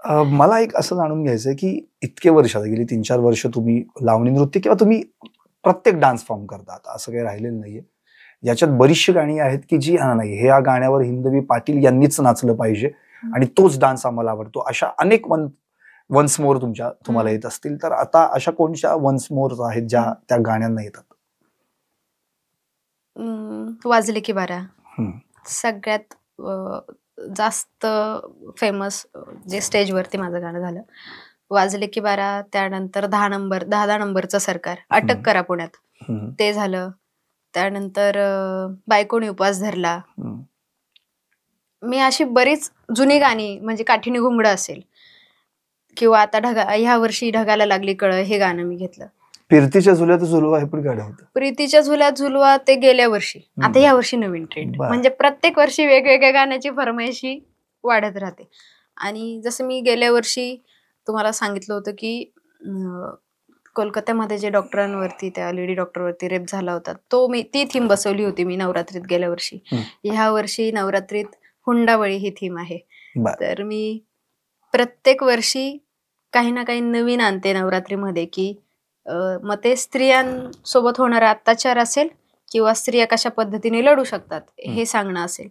मला एक असं जाणून घ्यायचंय की इतके वर्ष आता गेली 3-4 वर्ष तुम्ही लावणी नृत्य किंवा तुम्ही प्रत्येक डान्स फॉर्म करता आता असं काही राहिलेलं नाहीये. याच्यात बरीचशी गाणी आहेत की जी नाही ह्या गाण्यावर हिंदवी पाटील यांनीच नाचलं पाहिजे आणि तोच डान्स आम्हाला आवडतो. अशा अनेक वन्स मोर तुम्हाला येत असतील, तर आता अशा कोणत्या वन्स मोर आहेत ज्या त्या गाण्यांना येतात? वाजले की बारा सगळ्यात जास्त फेमस जे स्टेजवरती माझं गाणं झालं. वाजले की बारा, त्यानंतर 10 नंबरचं सरकार, अटक करा पुण्यात, ते झालं. त्यानंतर बायकोने उपवास धरला. मी अशी बरीच जुनी गाणी म्हणजे काठीने घुंगडं असेल किंवा आता ह्या वर्षी ढगाला लागली कळ, हे गाणं मी घेतलं. प्रीतीच्या झुल्यात झुलवा हे पण गाणं होतं. प्रीतीच्या झुल्यात झुलवा ते गेल्या वर्षी. आता ह्या वर्षी नवीन ट्रेंड, म्हणजे प्रत्येक वर्षी वेगवेगळ्या गाण्याची फरमाईशी वाढत राहते. आणि जसं मी गेल्या वर्षी तुम्हाला सांगितलं होतं की कोलकात्यामध्ये जे डॉक्टरांवरती, त्या लेडी डॉक्टरवरती रेप झाला होता, ती थीम बसवली होती मी नवरात्रीत गेल्या वर्षी. ह्या वर्षी नवरात्रीत हुंडाबळी ही थीम आहे. तर मी प्रत्येक वर्षी काही ना काही नवीन आणते नवरात्रीमध्ये, की मग ते स्त्रियांसोबत होणारा अत्याचार असेल किंवा स्त्रिया कशा पद्धतीने लढू शकतात हे सांगणं असेल.